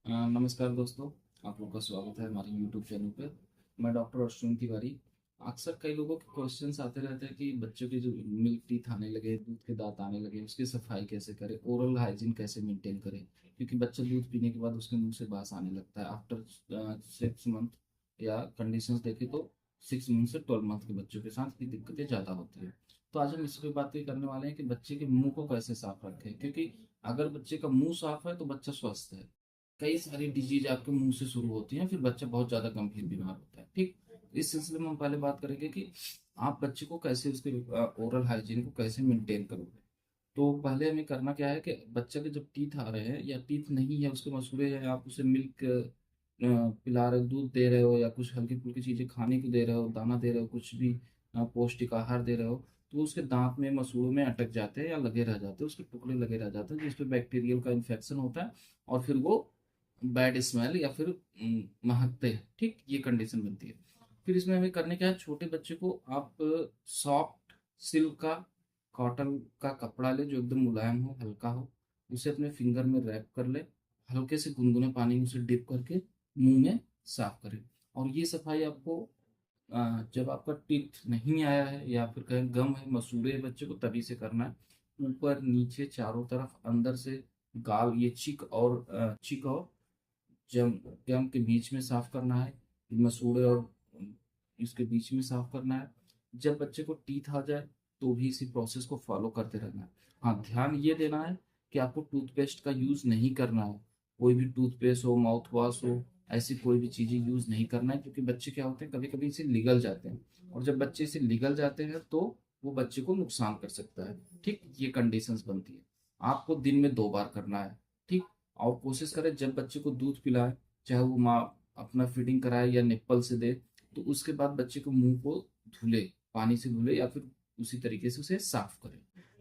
नमस्कार दोस्तों। आप लोग का स्वागत है हमारे YouTube चैनल पे। मैं डॉक्टर अश्विन तिवारी। अक्सर कई लोगों के क्वेश्चंस आते रहते हैं कि बच्चों के जो मिल्क टीथ आने लगे, दूध के दांत आने लगे, उसकी सफाई कैसे करें, ओरल हाइजीन कैसे मेंटेन करें। क्योंकि बच्चा दूध पीने के बाद उसके मुंह से बास आने लगता है आफ्टर 6 मंथ, या कंडीशंस देखें तो 6 मंथ से 12 मंथ के बच्चों के साथ ये दिक्कतें ज़्यादा होती है। तो आज हम इस पे बात करने वाले हैं कि बच्चे के मुंह को कैसे साफ रखें, क्योंकि अगर बच्चे का मुंह साफ है तो बच्चा स्वस्थ है। कई सारी डिजीज आपके मुंह से शुरू होती हैं, फिर बच्चा बहुत ज्यादा गंभीर बीमार होता है। ठीक, इस सिलसिले में हम पहले बात करेंगे कि आप बच्चे को कैसे, उसके ओरल हाइजीन को कैसे मेंटेन करोगे। तो पहले हमें करना क्या है कि बच्चे के जब टीथ आ रहे हैं या टीथ नहीं है, उसके मसूड़े हैं, आप उसे मिल्क पिला रहे हो, दूध दे रहे हो, या कुछ हल्की फुल्की चीजें खाने को दे रहे हो, दाना दे रहे हो, कुछ भी पौष्टिक आहार दे रहे हो, तो उसके दांत में मसूड़ों में अटक जाते हैं या लगे रह जाते हैं, उसके टुकड़े लगे रह जाते हैं, जिसपे बैक्टीरियल का इन्फेक्शन होता है और फिर वो बैड स्मेल या फिर महकते हैं। ठीक, ये कंडीशन बनती है। फिर इसमें हमें करने क्या है, छोटे बच्चे को आप सॉफ्ट सिल्क का, कॉटन का कपड़ा ले जो एकदम मुलायम हो, हल्का हो, उसे अपने फिंगर में रैप कर ले, हल्के से गुनगुने पानी में उसे डिप करके मुंह में साफ करें। और ये सफाई आपको जब आपका टीथ नहीं आया है या फिर कहीं गम है, मसूड़े है बच्चे को, तभी से करना है। ऊपर नीचे चारों तरफ, अंदर से गाल, ये चिक और जम जम के बीच में साफ करना है, मसूड़े और इसके बीच में साफ करना है। जब बच्चे को टीथ आ जाए तो भी इसी प्रोसेस को फॉलो करते रहना है। हाँ, ध्यान ये देना है कि आपको टूथपेस्ट का यूज नहीं करना है। कोई भी टूथपेस्ट हो, माउथ वॉश हो, ऐसी कोई भी चीजें यूज नहीं करना है, क्योंकि बच्चे क्या होते हैं, कभी कभी इसे निगल जाते हैं, और जब बच्चे इसे निगल जाते हैं तो वो बच्चे को नुकसान कर सकता है। ठीक, ये कंडीशंस बनती है। आपको दिन में 2 बार करना है। ठीक, और कोशिश करें जब बच्चे को दूध पिलाए, चाहे वो माँ अपना फीडिंग कराए या निप्पल से दे, तो उसके बाद बच्चे को मुंह को धुले, पानी से धुले या फिर उसी तरीके से उसे साफ करें।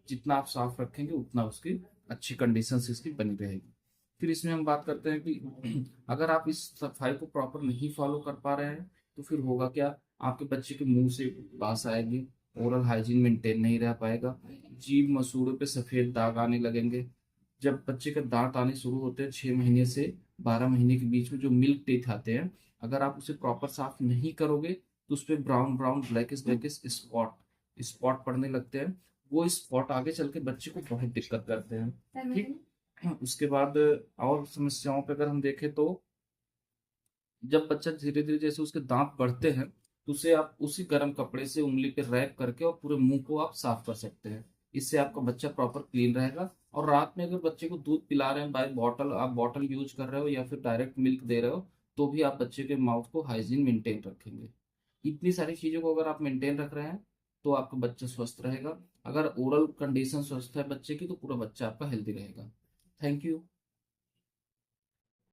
जितना आप साफ रखेंगे उतना उसकी अच्छी कंडीशन इसकी बनी रहेगी। फिर इसमें हम बात करते हैं कि अगर आप इस सफाई को प्रॉपर नहीं फॉलो कर पा रहे हैं तो फिर होगा क्या, आपके बच्चे के मुंह से बास आएगी, ओरल हाइजीन मेंटेन नहीं रह पाएगा, जीभ मसूड़ों पे सफेद दाग आने लगेंगे। जब बच्चे का दांत आने शुरू होते हैं 6 महीने से 12 महीने के बीच में, जो मिल्क टीथ आते हैं, अगर आप उसे प्रॉपर साफ नहीं करोगे तो उस पर brown brown blackish blackish spot spot पड़ने लगते हैं। वो स्पॉट आगे चल के बच्चे को बहुत दिक्कत करते हैं। ठीक, उसके बाद और समस्याओं पे अगर हम देखें तो जब बच्चा धीरे धीरे जैसे उसके दांत बढ़ते हैं, तो उसे आप उसी गर्म कपड़े से उंगली पे रैप करके और पूरे मुंह को आप साफ कर सकते हैं। इससे आपका बच्चा प्रॉपर क्लीन रहेगा। और रात में अगर बच्चे को दूध पिला रहे हैं बाय बॉटल, आप बॉटल यूज कर रहे हो या फिर डायरेक्ट मिल्क दे रहे हो, तो भी आप बच्चे के माउथ को हाइजीन मेंटेन रखेंगे। इतनी सारी चीजों को अगर आप मेंटेन रख रहे हैं तो आपका बच्चा स्वस्थ रहेगा। अगर ओरल कंडीशन स्वस्थ है बच्चे की, तो पूरा बच्चा आपका हेल्दी रहेगा। Thank you.